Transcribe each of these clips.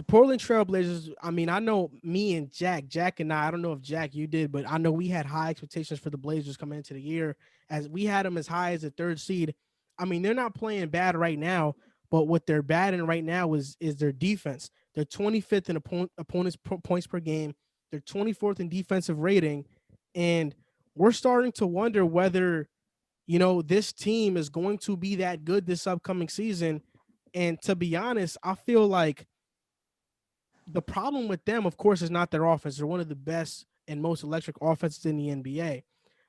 the Portland Trailblazers, I mean, I know me and Jack and I don't know if Jack you did, but I know we had high expectations for the Blazers coming into the year as we had them as high as a third seed. I mean, they're not playing bad right now, but what they're bad in right now is their defense. They're 25th in opponents points per game. They're 24th in defensive rating, and we're starting to wonder whether this team is going to be that good this upcoming season. And to be honest, I feel like the problem with them, of course, is not their offense. They're one of the best and most electric offenses in the NBA.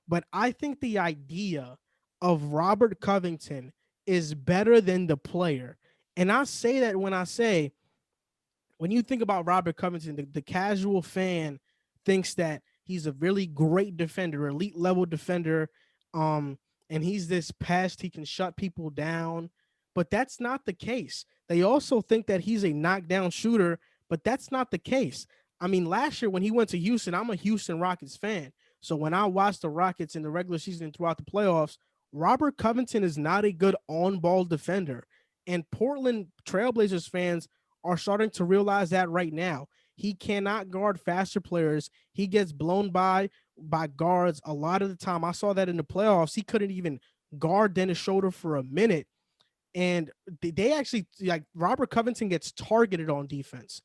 But I think the idea of Robert Covington is better than the player. And I say that when you think about Robert Covington, the casual fan thinks that he's a really great defender, elite level defender, um, and he's this pest. He can shut people down, but that's not the case. They also think that he's a knockdown shooter, but that's not the case. I mean, last year when he went to Houston, I'm a Houston Rockets fan. So when I watched the Rockets in the regular season and throughout the playoffs, Robert Covington is not a good on-ball defender. And Portland Trailblazers fans are starting to realize that right now. He cannot guard faster players. He gets blown by guards a lot of the time. I saw that in the playoffs. He couldn't even guard Dennis Schroeder for a minute. And they actually, like, Robert Covington gets targeted on defense.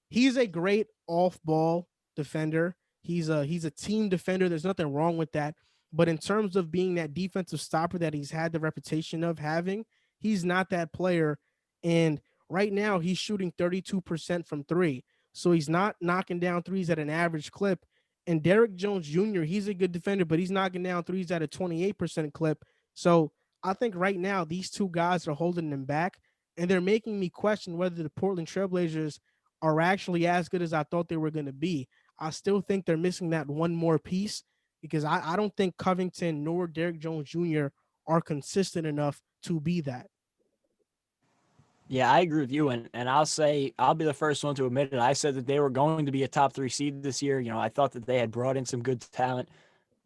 He's a great off-ball defender. He's a team defender. There's nothing wrong with that. But in terms of being that defensive stopper that he's had the reputation of having, he's not that player. And right now he's shooting 32% from three. So he's not knocking down threes at an average clip. And Derrick Jones Jr., he's a good defender, but he's knocking down threes at a 28% clip. So I think right now these two guys are holding them back, and they're making me question whether the Portland Trailblazers are actually as good as I thought they were going to be. I still think they're missing that one more piece because I don't think Covington nor Derrick Jones Jr. are consistent enough to be that. Yeah, I agree with you. And I'll say, I'll be the first one to admit it. I said that they were going to be a top 3 seed this year. I thought that they had brought in some good talent.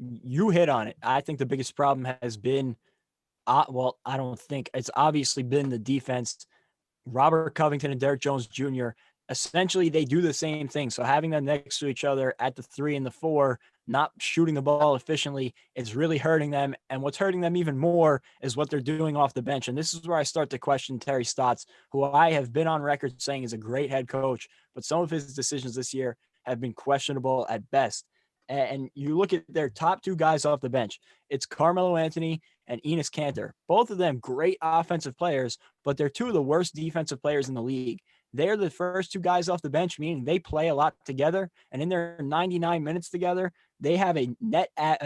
You hit on it. I think the biggest problem has been, well, I don't think it's obviously been the defense. Robert Covington and Derrick Jones Jr., essentially they do the same thing. So having them next to each other at the 3 and the 4, not shooting the ball efficiently, is really hurting them. And what's hurting them even more is what they're doing off the bench. And this is where I start to question Terry Stotts, who I have been on record saying is a great head coach, but some of his decisions this year have been questionable at best. And you look at their top 2 guys off the bench, it's Carmelo Anthony and Enes Kanter. Both of them great offensive players, but they're 2 of the worst defensive players in the league. They're the first 2 guys off the bench, meaning they play a lot together. And in their 99 minutes together, they have a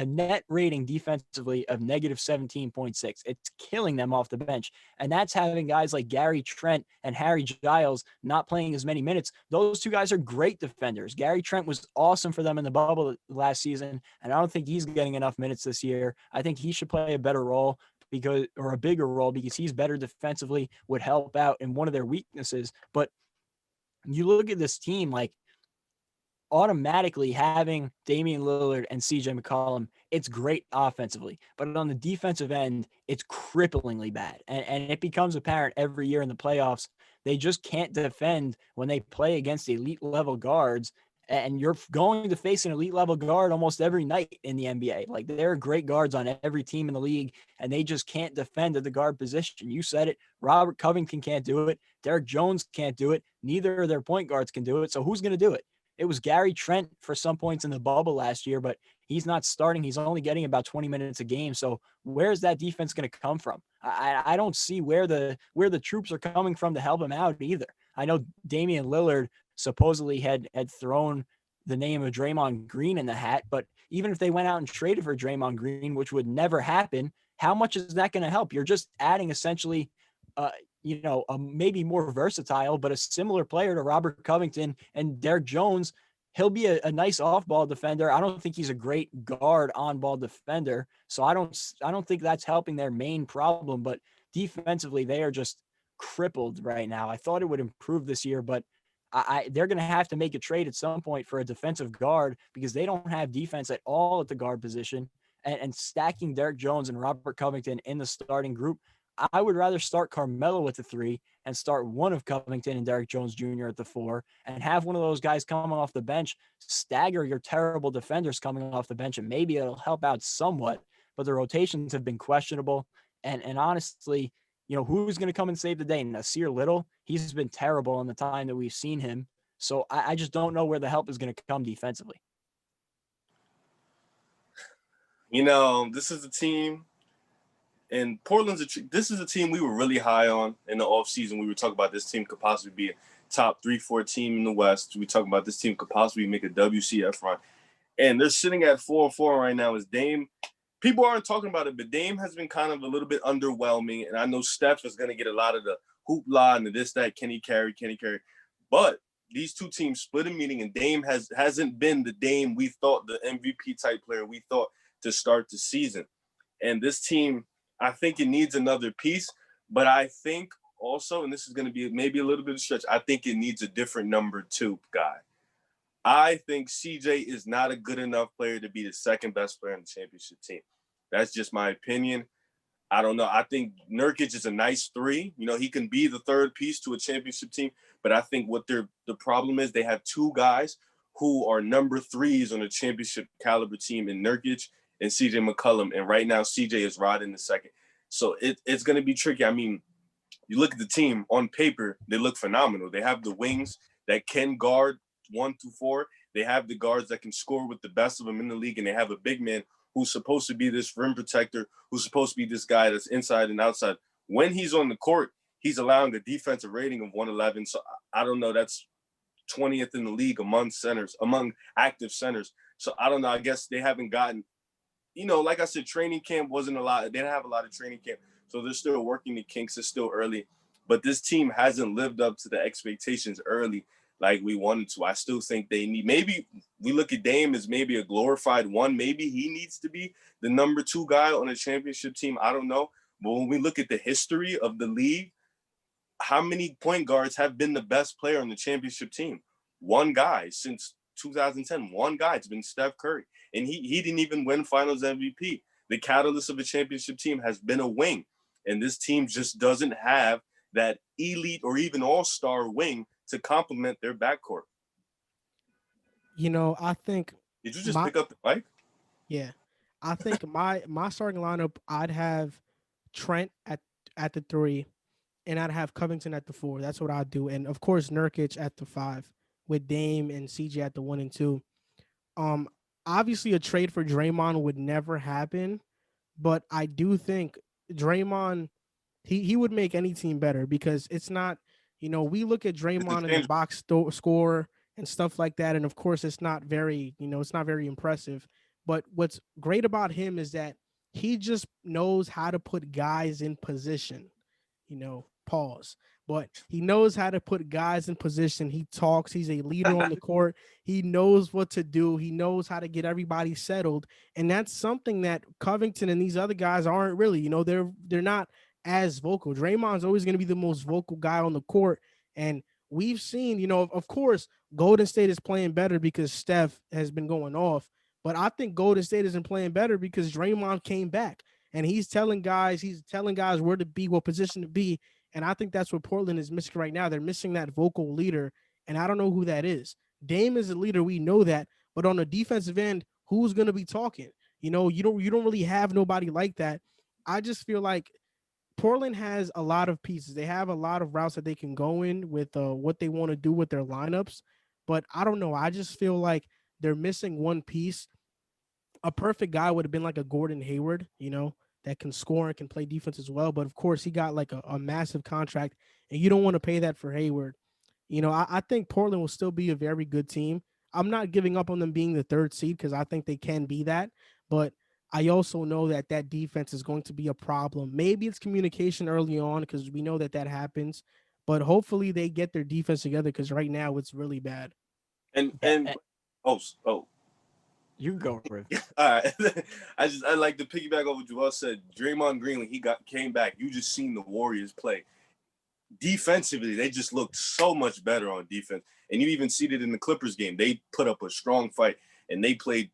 net rating defensively of negative 17.6. It's killing them off the bench. And that's having guys like Gary Trent and Harry Giles not playing as many minutes. Those 2 guys are great defenders. Gary Trent was awesome for them in the bubble last season, and I don't think he's getting enough minutes this year. I think he should play a better role or a bigger role because he's better defensively, would help out in one of their weaknesses. But you look at this team, like, automatically having Damian Lillard and CJ McCollum, it's great offensively. But on the defensive end, it's cripplingly bad. And it becomes apparent every year in the playoffs. They just can't defend when they play against elite level guards. And you're going to face an elite level guard almost every night in the NBA. Like, there are great guards on every team in the league, and they just can't defend at the guard position. You said it. Robert Covington can't do it. Derrick Jones can't do it. Neither of their point guards can do it. So who's going to do it? It was Gary Trent for some points in the bubble last year, but he's not starting. He's only getting about 20 minutes a game. So where's that defense going to come from? I don't see where the troops are coming from to help him out either. I know Damian Lillard supposedly had thrown the name of Draymond Green in the hat, but even if they went out and traded for Draymond Green, which would never happen, how much is that going to help? You're just adding essentially maybe more versatile, but a similar player to Robert Covington and Derrick Jones. He'll be a nice off-ball defender. I don't think he's a great guard on-ball defender. So I don't think that's helping their main problem. But defensively, they are just crippled right now. I thought it would improve this year, but they're going to have to make a trade at some point for a defensive guard because they don't have defense at all at the guard position. And stacking Derrick Jones and Robert Covington in the starting group, I would rather start Carmelo with the 3 and start one of Covington and Derrick Jones Jr. at the 4 and have one of those guys coming off the bench stagger your terrible defenders coming off the bench, and maybe it'll help out somewhat. But the rotations have been questionable. And honestly, who's going to come and save the day? Nasir Little, he's been terrible in the time that we've seen him. So I just don't know where the help is going to come defensively. This is a team, and this is a team we were really high on in the offseason. We were talking about this team could possibly be a top 3-4 team in the West. We talking about this team could possibly make a WCF run. And they're sitting at 4-4 right now as Dame. People aren't talking about it, but Dame has been kind of a little bit underwhelming. And I know Steph is going to get a lot of the hoopla and the this, that, can he carry? But these two teams split a meeting, and Dame hasn't been the Dame we thought, the MVP type player we thought to start the season. And this team, I think it needs another piece, but I think also, and this is going to be maybe a little bit of a stretch, I think it needs a different number 2 guy. I think CJ is not a good enough player to be the second best player on the championship team. That's just my opinion. I don't know. I think Nurkic is a nice 3. He can be the third piece to a championship team, but I think the problem is they have 2 guys who are number 3s on a championship caliber team in Nurkic and CJ McCollum. And right now, CJ is riding the second. So it's going to be tricky. I mean, you look at the team on paper, they look phenomenal. They have the wings that can guard 1 through 4. They have the guards that can score with the best of them in the league. And they have a big man who's supposed to be this rim protector, who's supposed to be this guy that's inside and outside. When he's on the court, he's allowing a defensive rating of 111. So I don't know. That's 20th in the league among active centers. So I don't know. I guess they haven't gotten, like I said, training camp wasn't a lot. They didn't have a lot of training camp. So they're still working the kinks. It's still early. But this team hasn't lived up to the expectations early like we wanted to. I still think they need, maybe we look at Dame as maybe a glorified 1. Maybe he needs to be the number 2 guy on a championship team. I don't know. But when we look at the history of the league, how many point guards have been the best player on the championship team? 1 guy since 2010. 1 guy. It's been Steph Curry. And he didn't even win finals MVP. The catalyst of a championship team has been a wing. And this team just doesn't have that elite or even all-star wing to complement their backcourt. I think. Did you just pick up the mic? Yeah. I think my starting lineup, I'd have Trent at the 3, and I'd have Covington at the 4. That's what I'd do. And, of course, Nurkic at the 5 with Dame and CJ at the 1 and 2. Obviously, a trade for Draymond would never happen, but I do think Draymond, he would make any team better because it's not, we look at Draymond in the box score and stuff like that, and of course it's not very, it's not very impressive. But what's great about him is that he just knows how to put guys in position, pause. But he knows how to put guys in position. He talks. He's a leader on the court. He knows what to do. He knows how to get everybody settled. And that's something that Covington and these other guys aren't really. They're not as vocal. Draymond's always going to be the most vocal guy on the court. And we've seen, of course, Golden State is playing better because Steph has been going off. But I think Golden State isn't playing better because Draymond came back. And he's telling guys where to be, what position to be. And I think that's what Portland is missing right now. They're missing that vocal leader, and I don't know who that is. Dame is a leader, we know that, but on the defensive end, who's going to be talking? You don't really have nobody like that. I just feel like Portland has a lot of pieces. They have a lot of routes that they can go in with what they want to do with their lineups, but I don't know. I just feel like they're missing one piece. A perfect guy would have been like a Gordon Hayward, that can score and can play defense as well. But of course, he got like a massive contract, and you don't want to pay that for Hayward. I think Portland will still be a very good team. I'm not giving up on them being the 3rd seed because I think they can be that. But I also know that defense is going to be a problem. Maybe it's communication early on because we know that happens. But hopefully they get their defense together because right now it's really bad. You go, Riv. All right. I like to piggyback over what Joel said. Draymond Green, when he came back, you just seen the Warriors play. Defensively, they just looked so much better on defense. And you even see it in the Clippers game. They put up a strong fight, and they played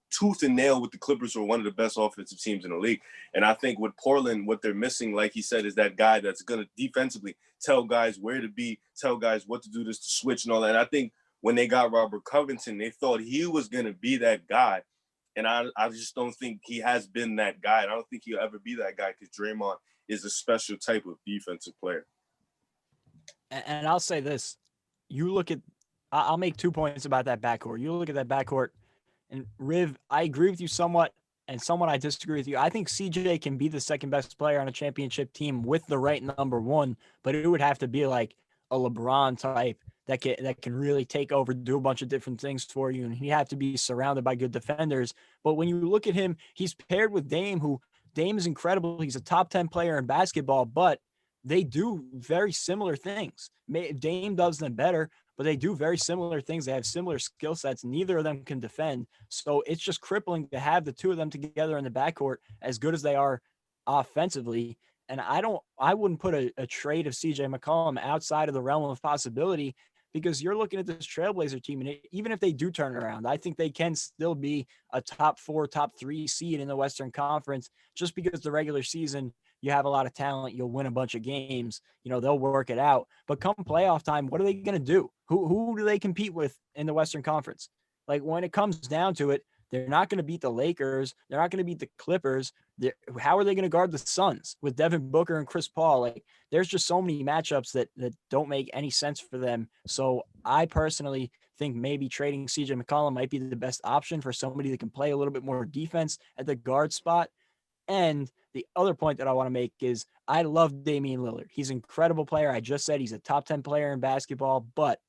tooth and nail with the Clippers, who are one of the best offensive teams in the league. And I think with Portland, what they're missing, like he said, is that guy that's going to defensively tell guys where to be, tell guys what to do, this to switch and all that. And I think when they got Robert Covington, they thought he was going to be that guy. And I just don't think he has been that guy. And I don't think he'll ever be that guy because Draymond is a special type of defensive player. And I'll say this. You look at – I'll make 2 points about that backcourt. You look at that backcourt, and Riv, I agree with you somewhat, and somewhat I disagree with you. I think CJ can be the second best player on a championship team with the right number one, but it would have to be like a LeBron type that can really take over, do a bunch of different things for you, and he'd have to be surrounded by good defenders. But when you look at him, he's paired with Dame, who Dame is incredible. He's a top 10 player in basketball, but they do very similar things. Dame does them better, but they do very similar things. They have similar skill sets. Neither of them can defend. So it's just crippling to have the two of them together in the backcourt, as good as they are offensively. And I wouldn't put a trade of CJ McCollum outside of the realm of possibility, because you're looking at this Trailblazer team, and even if they do turn it around, I think they can still be a top 4, top 3 seed in the Western Conference, just because the regular season, you have a lot of talent, you'll win a bunch of games, they'll work it out. But come playoff time, what are they going to do? Who do they compete with in the Western Conference? Like, when it comes down to it, they're not going to beat the Lakers. They're not going to beat the Clippers. How are they going to guard the Suns with Devin Booker and Chris Paul? Like, there's just so many matchups that don't make any sense for them. So I personally think maybe trading CJ McCollum might be the best option for somebody that can play a little bit more defense at the guard spot. And the other point that I want to make is I love Damian Lillard. He's an incredible player. I just said he's a top 10 player in basketball. But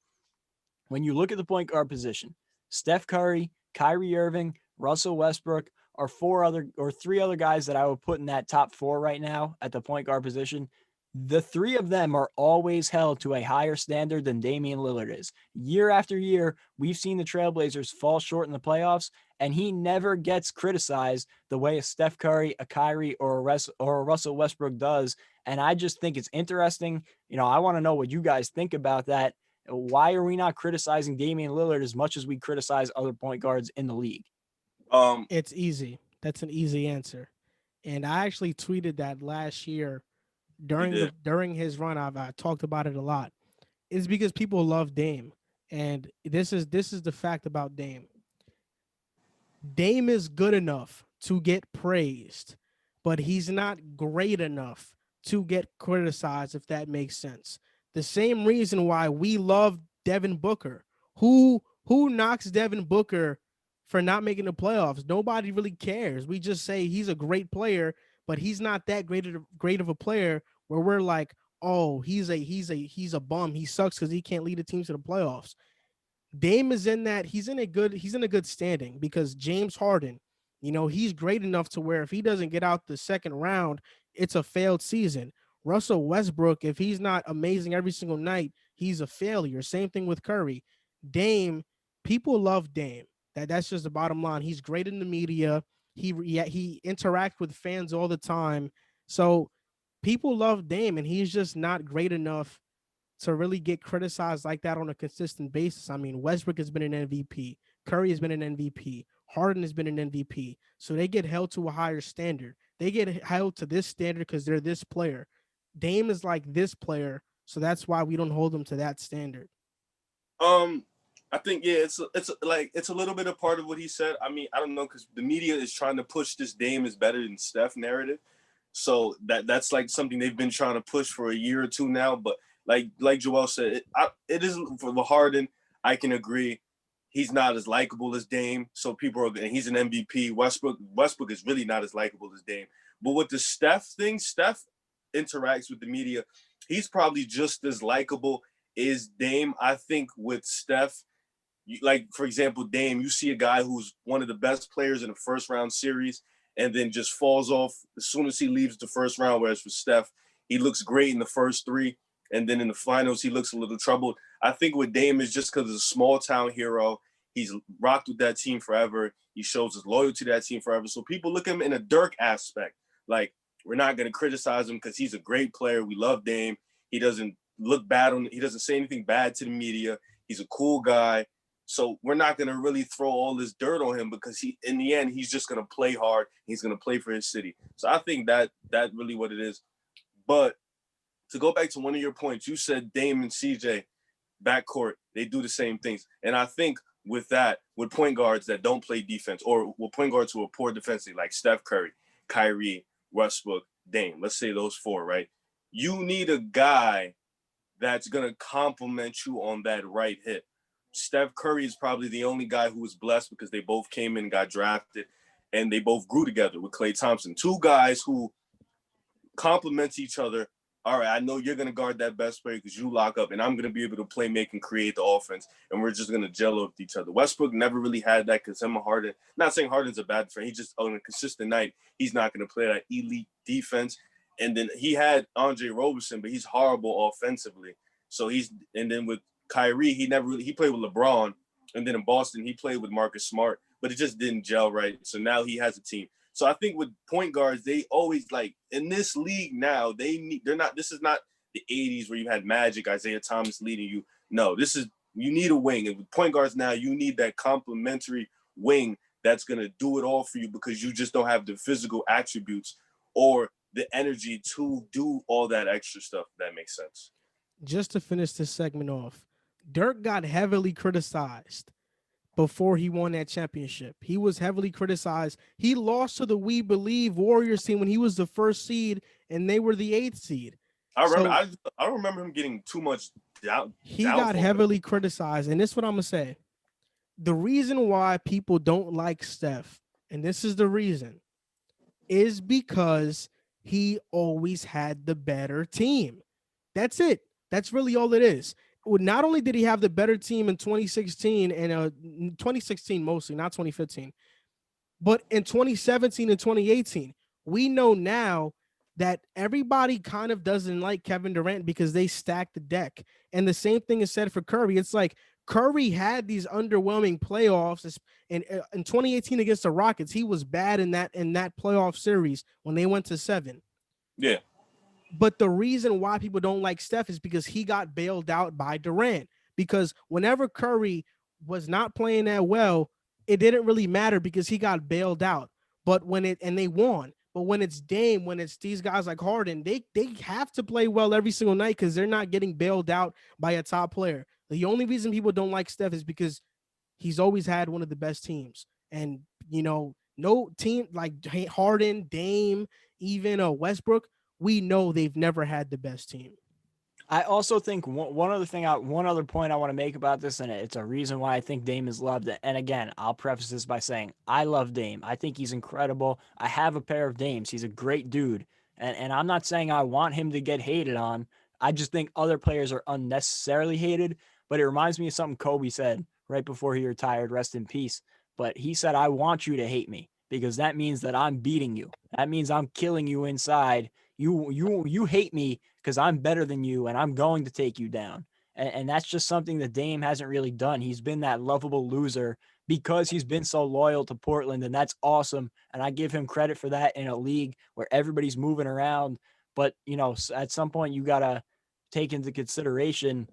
when you look at the point guard position, Steph Curry, Kyrie Irving, Russell Westbrook are 3 other guys that I would put in that top 4 right now at the point guard position. The 3 of them are always held to a higher standard than Damian Lillard is. Year after year, we've seen the Trailblazers fall short in the playoffs, and he never gets criticized the way a Steph Curry, a Kyrie, or a Russell Westbrook does. And I just think it's interesting. I want to know what you guys think about that. Why are we not criticizing Damian Lillard as much as we criticize other point guards in the league? It's easy. That's an easy answer. And I actually tweeted that last year during his run. I talked about it a lot. It's because people love Dame. And this is the fact about Dame. Dame is good enough to get praised, but he's not great enough to get criticized, if that makes sense. The same reason why we love Devin Booker. Who knocks Devin Booker for not making the playoffs? Nobody really cares. We just say he's a great player, but he's not that great of a player where we're like, oh, he's a bum. He sucks because he can't lead a team to the playoffs. Dame is in that he's in a good standing because James Harden, he's great enough to where if he doesn't get out the second round, it's a failed season. Russell Westbrook, if he's not amazing every single night, he's a failure. Same thing with Curry. Dame, people love Dame. That's just the bottom line. He's great in the media. He interacts with fans all the time. So people love Dame, and he's just not great enough to really get criticized like that on a consistent basis. I mean, Westbrook has been an MVP. Curry has been an MVP. Harden has been an MVP. So they get held to a higher standard. They get held to this standard because they're this player. Dame is like this player, so that's why we don't hold them to that standard. I think it's a little bit of part of what he said. I mean, I don't know, because the media is trying to push this Dame is better than Steph narrative. So that's like something they've been trying to push for a year or two now. But like Joel said, it isn't for Harden. I can agree. He's not as likable as Dame. So and he's an MVP. Westbrook is really not as likable as Dame. But with the Steph thing, Steph interacts with the media. He's probably just as likable as Dame. I think with Steph, for example, Dame, you see a guy who's one of the best players in a first round series and then just falls off as soon as he leaves the first round. Whereas for Steph, he looks great in the first 3. And then in the finals, he looks a little troubled. I think with Dame is just because he's a small town hero. He's rocked with that team forever. He shows his loyalty to that team forever. So people look at him in a Dirk aspect. Like, we're not going to criticize him because he's a great player. We love Dame. He doesn't look bad he doesn't say anything bad to the media. He's a cool guy. So we're not going to really throw all this dirt on him because in the end, he's just going to play hard. He's going to play for his city. So I think that really what it is. But to go back to one of your points, you said Dame and CJ backcourt, they do the same things. And I think with that, with point guards that don't play defense or with point guards who are poor defensively, like Steph Curry, Kyrie, Westbrook, Dame, let's say those four, right? You need a guy that's going to complement you on that right hit. Steph Curry is probably the only guy who was blessed because they both came in and got drafted and they both grew together with Klay Thompson. Two guys who complement each other. All right, I know you're going to guard that best player because you lock up, and I'm going to be able to play, make, and create the offense, and we're just going to gel with each other. Westbrook never really had that because him and Harden, not saying Harden's a bad friend, he just, on a consistent night, he's not going to play that elite defense. And then he had Andre Roberson, but he's horrible offensively. So and then with Kyrie, he played with LeBron, and then in Boston, he played with Marcus Smart, but it just didn't gel right. So now he has a team. So I think with point guards, they always like in this league now, this is not the 80s where you had Magic, Isaiah Thomas leading you. No, you need a wing. And with point guards now, you need that complementary wing that's going to do it all for you because you just don't have the physical attributes or the energy to do all that extra stuff. If that makes sense. Just to finish this segment off, Dirk got heavily criticized before he won that championship. He was heavily criticized. He lost to the We Believe Warriors team when he was the first seed and they were the 8th seed. I don't remember him getting too much doubt. He got heavily criticized. And this is what I'm going to say. The reason why people don't like Steph, and this is the reason, is because he always had the better team. That's it. That's really all it is. Not only did he have the better team in 2016 and 2016 mostly, not 2015, but in 2017 and 2018, we know now that everybody kind of doesn't like Kevin Durant because they stacked the deck. And the same thing is said for Curry. It's like Curry had these underwhelming playoffs in 2018 against the Rockets. He was bad in that playoff series when they went to 7. Yeah. But the reason why people don't like Steph is because he got bailed out by Durant. Because whenever Curry was not playing that well, it didn't really matter because he got bailed out. But and they won. But when it's Dame, when it's these guys like Harden, they have to play well every single night because they're not getting bailed out by a top player. The only reason people don't like Steph is because he's always had one of the best teams. And, no team like Harden, Dame, even Westbrook, we know they've never had the best team. I also think one other point I want to make about this, and it's a reason why I think Dame is loved. And again, I'll preface this by saying I love Dame. I think he's incredible. I have a pair of Dames. He's a great dude. And I'm not saying I want him to get hated on. I just think other players are unnecessarily hated. But it reminds me of something Kobe said right before he retired, rest in peace. But he said, I want you to hate me because that means that I'm beating you. That means I'm killing you inside. You hate me because I'm better than you and I'm going to take you down. And that's just something that Dame hasn't really done. He's been that lovable loser because he's been so loyal to Portland, and that's awesome. And I give him credit for that in a league where everybody's moving around. But, at some point you got to take into consideration,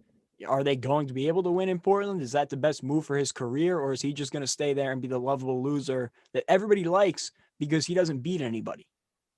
are they going to be able to win in Portland? Is that the best move for his career, or is he just going to stay there and be the lovable loser that everybody likes because he doesn't beat anybody?